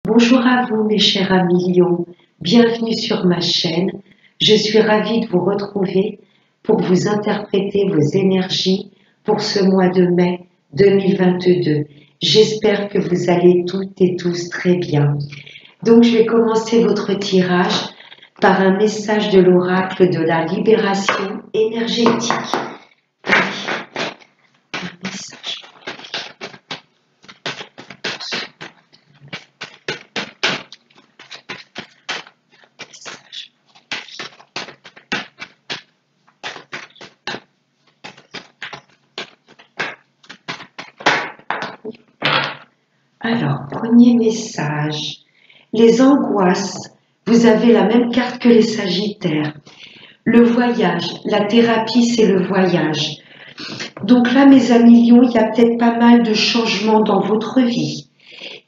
Bonjour à vous mes chers amis lions, bienvenue sur ma chaîne. Je suis ravie de vous retrouver pour vous interpréter vos énergies pour ce mois de mai 2022. J'espère que vous allez toutes et tous très bien. Donc je vais commencer votre tirage par un message de l'oracle de la libération énergétique. Un message. Alors, premier message. Les angoisses, vous avez la même carte que les Sagittaires. Le voyage, la thérapie, c'est le voyage. Donc là, mes amis lions, il y a peut-être pas mal de changements dans votre vie.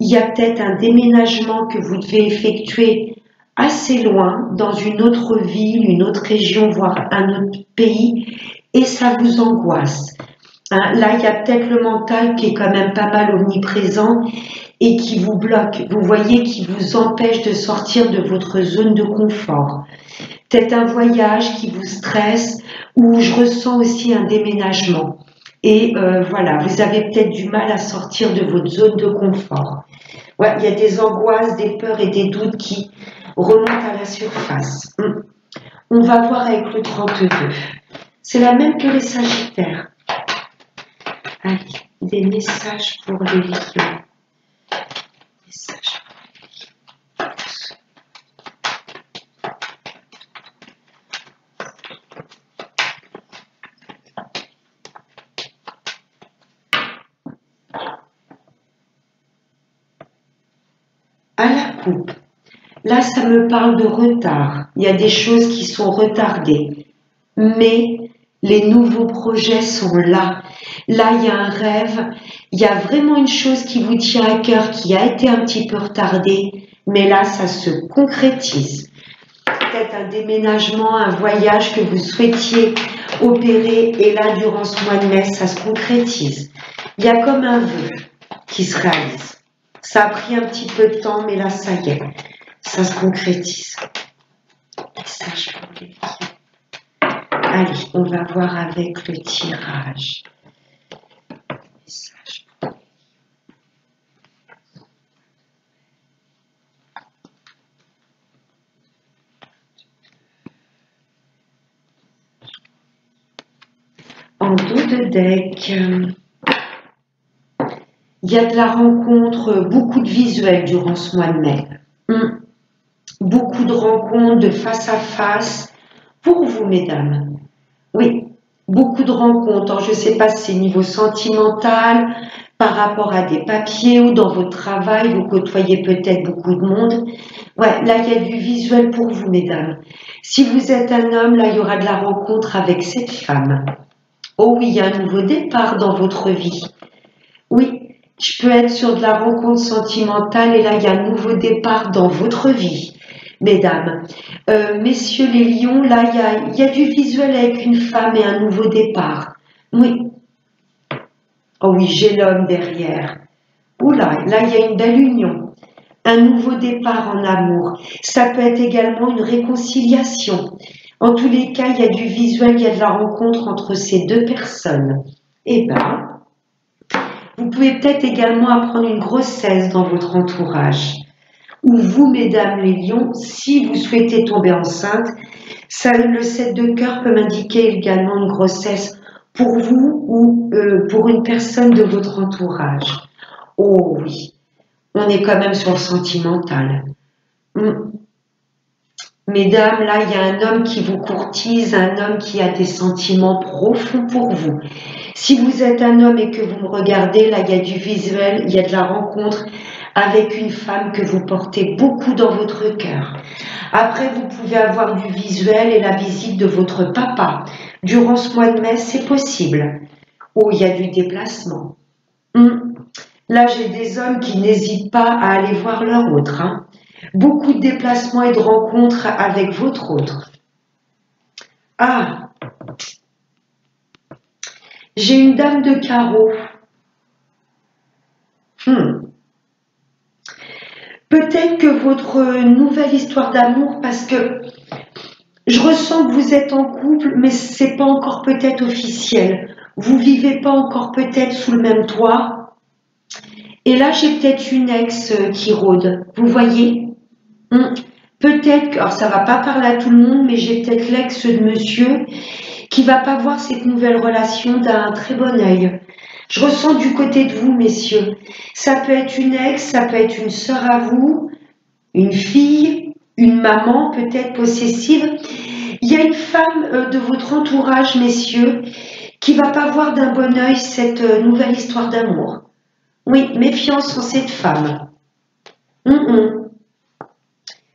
Il y a peut-être un déménagement que vous devez effectuer assez loin, dans une autre ville, une autre région, voire un autre pays, et ça vous angoisse. Là, il y a peut-être le mental qui est quand même pas mal omniprésent et qui vous bloque, vous voyez, qui vous empêche de sortir de votre zone de confort. Peut-être un voyage qui vous stresse ou je ressens aussi un déménagement. Et voilà, vous avez peut-être du mal à sortir de votre zone de confort. Ouais, il y a des angoisses, des peurs et des doutes qui remontent à la surface. On va voir avec le 32. C'est la même que les Sagittaires. Allez, des messages pour les lions. Messages pour les lions. À la coupe. Là, ça me parle de retard. Il y a des choses qui sont retardées. Mais les nouveaux projets sont là. Là, il y a un rêve. Il y a vraiment une chose qui vous tient à cœur, qui a été un petit peu retardée. Mais là, ça se concrétise. Peut-être un déménagement, un voyage que vous souhaitiez opérer. Et là, durant ce mois de mai, ça se concrétise. Il y a comme un vœu qui se réalise. Ça a pris un petit peu de temps, mais là, ça y est. Ça se concrétise. Message pour les lions. Allez, on va voir avec le tirage. Message pour les lions. En dos de deck, il y a de la rencontre, beaucoup de visuels durant ce mois de mai. Beaucoup de rencontres de face à face pour vous, mesdames. Oui, beaucoup de rencontres. Alors, je ne sais pas si c'est niveau sentimental, par rapport à des papiers ou dans votre travail, vous côtoyez peut-être beaucoup de monde. Ouais, là, il y a du visuel pour vous, mesdames. Si vous êtes un homme, là, il y aura de la rencontre avec cette femme. Oh oui, il y a un nouveau départ dans votre vie. Oui, je peux être sur de la rencontre sentimentale et là, il y a un nouveau départ dans votre vie. Mesdames, messieurs les lions, là, il y a du visuel avec une femme et un nouveau départ. Oui. Oh oui, j'ai l'homme derrière. Oula, là, il y a une belle union. Un nouveau départ en amour. Ça peut être également une réconciliation. En tous les cas, il y a du visuel, il y a de la rencontre entre ces deux personnes. Eh bien, vous pouvez peut-être également apprendre une grossesse dans votre entourage. Ou vous, mesdames les lions, si vous souhaitez tomber enceinte, ça, le 7 de cœur peut m'indiquer également une grossesse pour vous ou pour une personne de votre entourage. Oh oui, on est quand même sur le sentimental. Mesdames, là, il y a un homme qui vous courtise, un homme qui a des sentiments profonds pour vous. Si vous êtes un homme et que vous me regardez, là, il y a du visuel, il y a de la rencontre avec une femme que vous portez beaucoup dans votre cœur. Après, vous pouvez avoir du visuel et la visite de votre papa. Durant ce mois de mai, c'est possible. Oh, il y a du déplacement. Là, j'ai des hommes qui n'hésitent pas à aller voir leur autre. Beaucoup de déplacements et de rencontres avec votre autre. Ah, j'ai une dame de carreau. peut-être que votre nouvelle histoire d'amour, parce que je ressens que vous êtes en couple, mais c'est pas encore peut-être officiel. Vous vivez pas encore peut-être sous le même toit. Et là, j'ai peut-être une ex qui rôde. Vous voyez? Peut-être que, alors ça va pas parler à tout le monde, mais j'ai peut-être l'ex de monsieur qui va pas voir cette nouvelle relation d'un très bon œil. Je ressens du côté de vous, messieurs. Ça peut être une ex, ça peut être une sœur à vous, une fille, une maman peut-être possessive. Il y a une femme de votre entourage, messieurs, qui va pas voir d'un bon œil cette nouvelle histoire d'amour. Oui, méfiance en cette femme.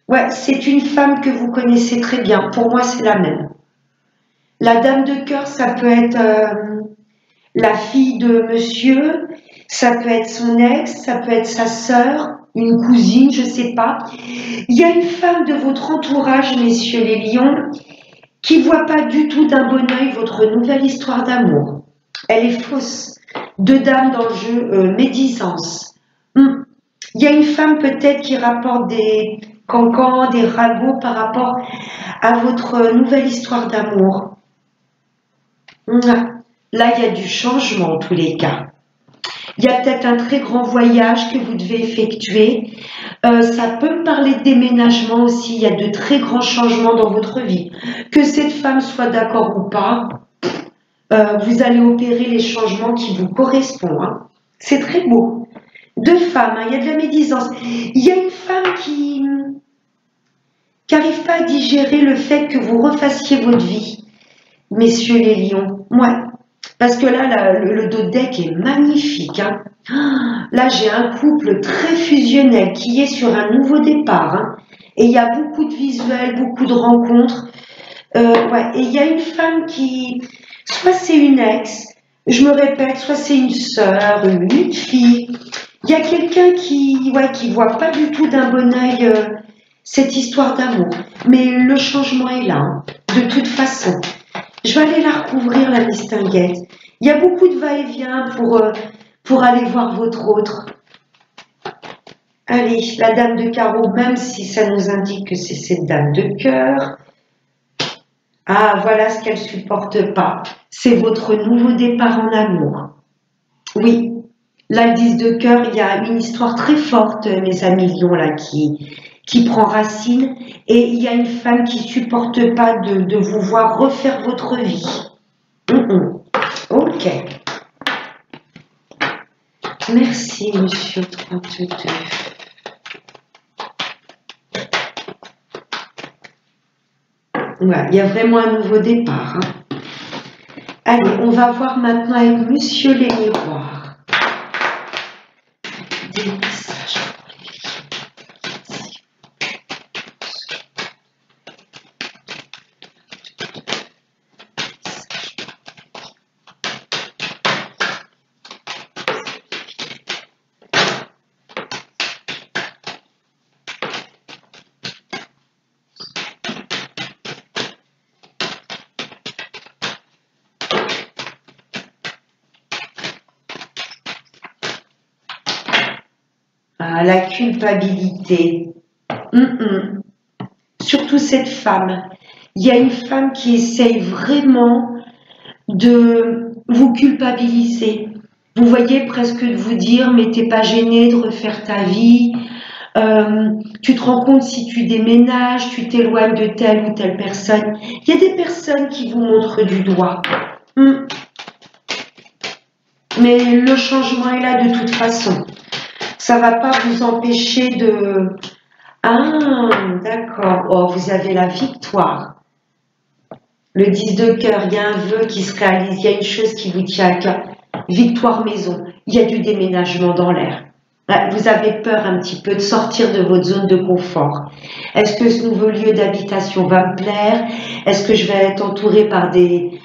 Ouais, c'est une femme que vous connaissez très bien. Pour moi, c'est la même. La dame de cœur, ça peut être la fille de monsieur, ça peut être son ex, ça peut être sa sœur, une cousine, je sais pas. Il y a une femme de votre entourage, messieurs les lions, qui voit pas du tout d'un bon œil votre nouvelle histoire d'amour. Elle est fausse. Deux dames dans le jeu, médisance. Il y a une femme peut-être qui rapporte des cancans, des ragots par rapport à votre nouvelle histoire d'amour. Là, il y a du changement en tous les cas. Il y a peut-être un très grand voyage que vous devez effectuer. Ça peut me parler de déménagement aussi. Il y a de très grands changements dans votre vie. Que cette femme soit d'accord ou pas, vous allez opérer les changements qui vous correspondent. C'est très beau. Deux femmes, il y a de la médisance. Il y a une femme qui n'arrive pas à digérer le fait que vous refassiez votre vie. Messieurs les lions, ouais. Parce que là, le dos de deck est magnifique. Là, j'ai un couple très fusionnel qui est sur un nouveau départ. Et il y a beaucoup de visuels, beaucoup de rencontres. Ouais. Et il y a une femme qui, soit c'est une ex, je me répète, soit c'est une sœur, une fille. Il y a quelqu'un qui voit pas du tout d'un bon œil cette histoire d'amour. Mais le changement est là, de toute façon. Je vais aller la recouvrir, la distinguette. Il y a beaucoup de va-et-vient pour aller voir votre autre. Allez, la dame de carreau, même si ça nous indique que c'est cette dame de cœur. Ah, voilà ce qu'elle supporte pas. C'est votre nouveau départ en amour. Oui, là, le 10 de cœur, il y a une histoire très forte, mes amis lions, là, qui prend racine. Et il y a une femme qui supporte pas de vous voir refaire votre vie. Ok. Merci, monsieur 32. Ouais, il y a vraiment un nouveau départ. Allez, on va voir maintenant avec monsieur les miroirs. Des messages pour les lions. Ah, la culpabilité. Surtout cette femme. Il y a une femme qui essaye vraiment de vous culpabiliser. Vous voyez, presque de vous dire, mais t'es pas gêné de refaire ta vie. Tu te rends compte si tu déménages, tu t'éloignes de telle ou telle personne. Il y a des personnes qui vous montrent du doigt. Mais le changement est là de toute façon. Ça va pas vous empêcher de... Ah, d'accord. Oh, vous avez la victoire. Le 10 de cœur, il y a un vœu qui se réalise, il y a une chose qui vous tient à cœur. Victoire maison, il y a du déménagement dans l'air. Vous avez peur un petit peu de sortir de votre zone de confort. Est-ce que ce nouveau lieu d'habitation va me plaire? Est-ce que je vais être entourée par des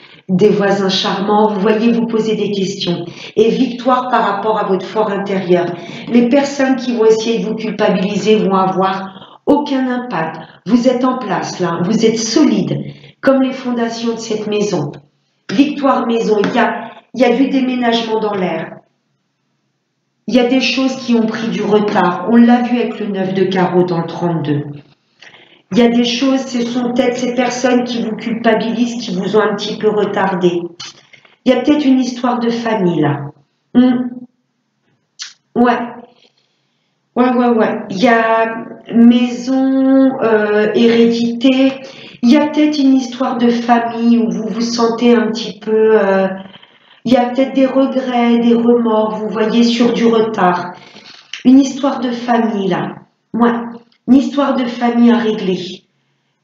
voisins charmants? Vous voyez, vous posez des questions. Et victoire par rapport à votre fort intérieur. Les personnes qui vont essayer de vous culpabiliser vont avoir aucun impact. Vous êtes en place là, vous êtes solide, comme les fondations de cette maison. Victoire maison, il y a du déménagement dans l'air. Il y a des choses qui ont pris du retard. On l'a vu avec le 9 de carreau dans le 32. Il y a des choses, ce sont peut-être ces personnes qui vous culpabilisent, qui vous ont un petit peu retardé. Il y a peut-être une histoire de famille là. Ouais. Ouais. Il y a maison, hérédité. Il y a peut-être une histoire de famille où vous vous sentez un petit peu... il y a peut-être des regrets, des remords, vous voyez, sur du retard. Une histoire de famille là. Ouais. Une histoire de famille à régler.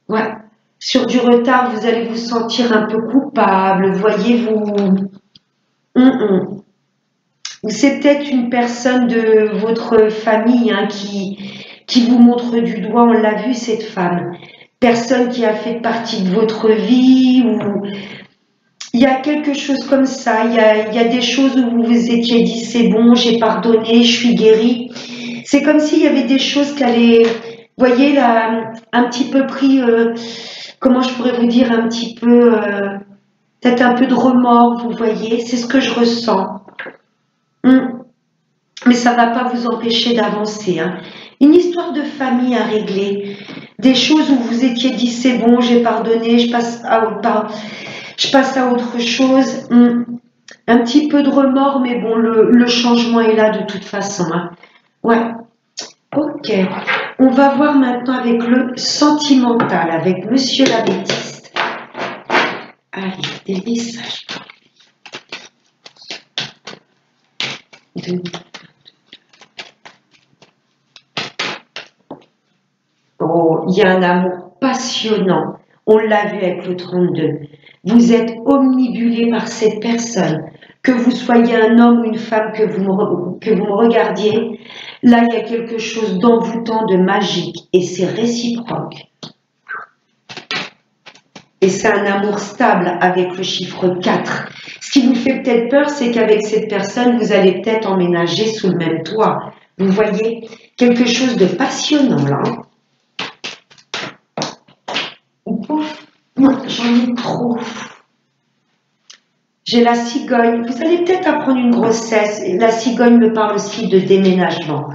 Ouais. Sur du retard, vous allez vous sentir un peu coupable, voyez-vous. Ou c'est peut-être une personne de votre famille hein, qui vous montre du doigt, on l'a vu cette femme. Personne qui a fait partie de votre vie, ou il y a quelque chose comme ça, il y a des choses où vous vous étiez dit c'est bon, j'ai pardonné, je suis guérie. C'est comme s'il y avait des choses qui allaient, vous voyez, là, un petit peu pris, comment je pourrais vous dire, un petit peu, peut-être un peu de remords, vous voyez, c'est ce que je ressens. Mais ça ne va pas vous empêcher d'avancer. Hein. Une histoire de famille à régler, des choses où vous étiez dit c'est bon, j'ai pardonné, je passe à autre chose. Un petit peu de remords, mais bon, le changement est là de toute façon. Hein. Ouais. Ok. On va voir maintenant avec le sentimental, avec Monsieur l'Améthyste. Allez, des messages. Oh, il y a un amour passionnant. On l'a vu avec le 32. Vous êtes omnibulé par cette personne. Que vous soyez un homme ou une femme, que vous me regardiez, là, il y a quelque chose d'envoûtant, de magique. Et c'est réciproque. Et c'est un amour stable avec le chiffre 4. Ce qui vous fait peut-être peur, c'est qu'avec cette personne, vous allez peut-être emménager sous le même toit. Vous voyez, quelque chose de passionnant, là. Non, j'en ai trop. J'ai la cigogne. Vous allez peut-être apprendre une grossesse. La cigogne me parle aussi de déménagement.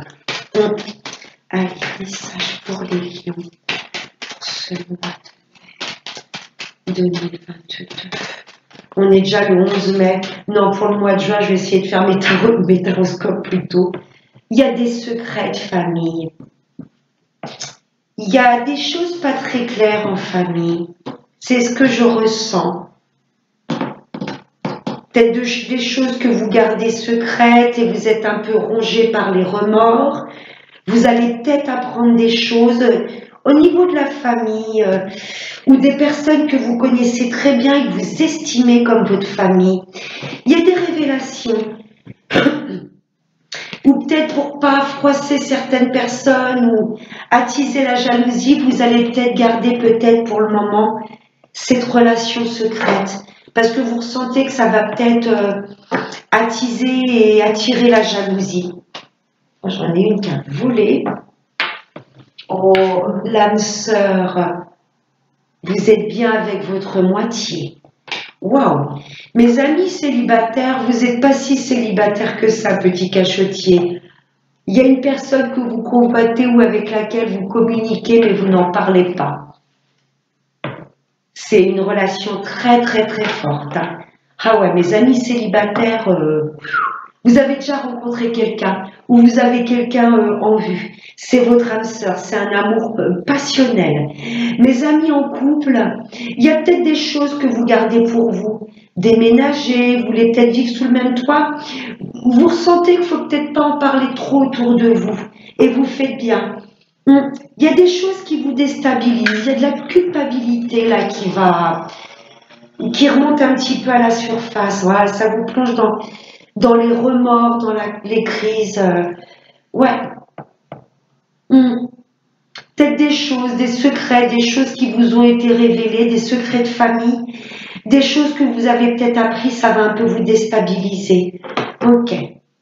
Allez, message pour les lions. Pour ce mois de mai 2022. On est déjà le 11 mai. Non, pour le mois de juin, je vais essayer de faire mes taroscopes plus tôt. Il y a des secrets de famille. Il y a des choses pas très claires en famille. C'est ce que je ressens. Peut-être des choses que vous gardez secrètes et vous êtes un peu rongé par les remords. Vous allez peut-être apprendre des choses au niveau de la famille ou des personnes que vous connaissez très bien et que vous estimez comme votre famille. Il y a des révélations. Ou peut-être pour pas froisser certaines personnes ou attiser la jalousie, vous allez peut-être garder pour le moment cette relation secrète. Parce que vous ressentez que ça va peut-être attiser et attirer la jalousie. J'en ai une qui a volé. Oh, l'âme sœur, vous êtes bien avec votre moitié. Waouh! Mes amis célibataires, vous n'êtes pas si célibataires que ça, petit cachotier. Il y a une personne que vous convoitez ou avec laquelle vous communiquez, mais vous n'en parlez pas. C'est une relation très, très, très forte. Hein. Ah ouais, mes amis célibataires, vous avez déjà rencontré quelqu'un ou vous avez quelqu'un en vue. C'est votre âme sœur, c'est un amour passionnel. Mes amis en couple, il y a peut-être des choses que vous gardez pour vous. Déménager, vous voulez peut-être vivre sous le même toit. Vous ressentez qu'il ne faut peut-être pas en parler trop autour de vous. Et vous faites bien. Il y a des choses qui vous déstabilisent. Il y a de la culpabilité là qui remonte un petit peu à la surface. Voilà, ça vous plonge dans les remords, dans les crises. Ouais. Peut-être des choses, des secrets, des choses qui vous ont été révélées, des secrets de famille, des choses que vous avez peut-être appris, ça va un peu vous déstabiliser. Ok.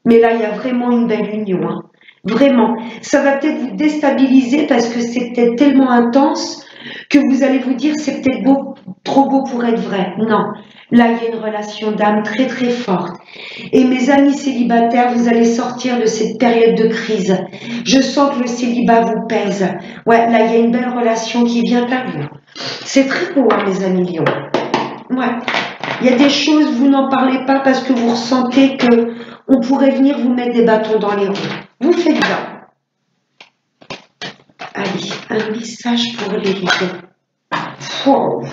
Mais là, il y a vraiment une belle union. Hein. Vraiment. Ça va peut-être vous déstabiliser parce que c'est peut-être tellement intense que vous allez vous dire c'est peut-être trop beau pour être vrai. Non. Là, il y a une relation d'âme très très forte. Et mes amis célibataires, vous allez sortir de cette période de crise. Je sens que le célibat vous pèse. Ouais, là, il y a une belle relation qui vient à vous. C'est très beau, hein, mes amis Lions. Ouais. Il y a des choses, vous n'en parlez pas parce que vous ressentez que on pourrait venir vous mettre des bâtons dans les roues. Vous faites bien. Allez, un message pour les lions. Wow.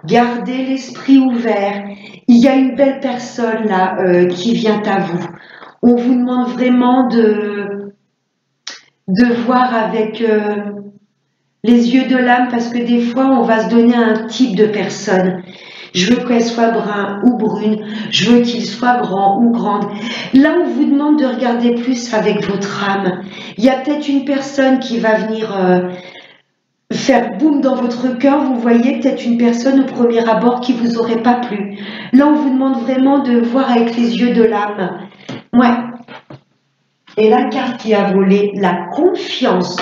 Gardez l'esprit ouvert. Il y a une belle personne là qui vient à vous. On vous demande vraiment de voir avec les yeux de l'âme parce que des fois on va se donner un type de personne. Je veux qu'elle soit brun ou brune, je veux qu'il soit grand ou grande. Là, on vous demande de regarder plus avec votre âme. Il y a peut-être une personne qui va venir faire boum dans votre cœur. Vous voyez peut-être une personne au premier abord qui vous aurait pas plu. Là, on vous demande vraiment de voir avec les yeux de l'âme. Ouais. Et la carte qui a volé, la confiance.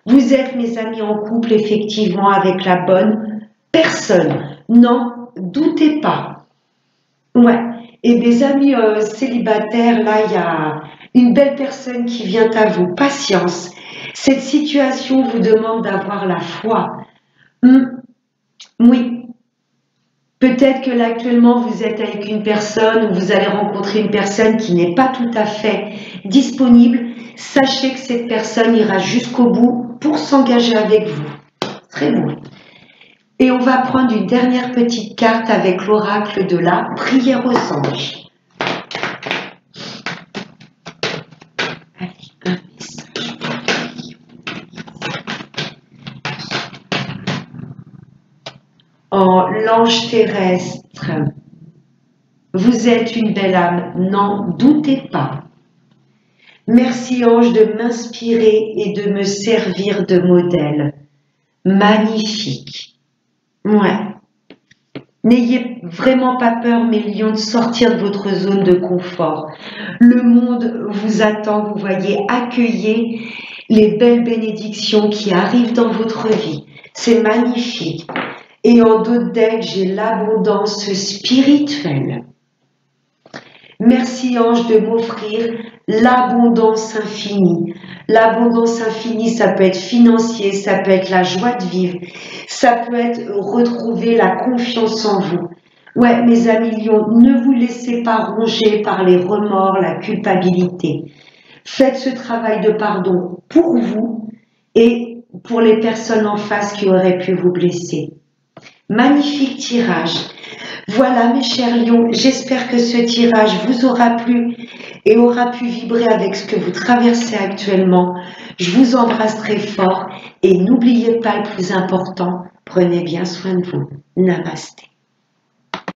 Vous êtes, mes amis, en couple, effectivement, avec la bonne personne. Non, doutez pas. Ouais. Et mes amis célibataires, là, il y a une belle personne qui vient à vous. Patience. Cette situation vous demande d'avoir la foi. Oui. Peut-être que là, actuellement, vous êtes avec une personne ou vous allez rencontrer une personne qui n'est pas tout à fait disponible. Sachez que cette personne ira jusqu'au bout pour s'engager avec vous. Très beau. Et on va prendre une dernière petite carte avec l'oracle de la prière aux anges. Allez, un message pour lui. Oh, l'ange terrestre, vous êtes une belle âme, n'en doutez pas. Merci ange de m'inspirer et de me servir de modèle. Magnifique. Ouais. N'ayez vraiment pas peur, mes lions, de sortir de votre zone de confort. Le monde vous attend, vous voyez, accueillez les belles bénédictions qui arrivent dans votre vie. C'est magnifique. Et en dos de deck, j'ai l'abondance spirituelle. Merci ange de m'offrir l'abondance infinie. L'abondance infinie, ça peut être financier, ça peut être la joie de vivre, ça peut être retrouver la confiance en vous. Ouais, mes amis lions, ne vous laissez pas ronger par les remords, la culpabilité. Faites ce travail de pardon pour vous et pour les personnes en face qui auraient pu vous blesser. Magnifique tirage. Voilà mes chers lions, j'espère que ce tirage vous aura plu et aura pu vibrer avec ce que vous traversez actuellement. Je vous embrasse très fort et n'oubliez pas le plus important, prenez bien soin de vous. Namasté.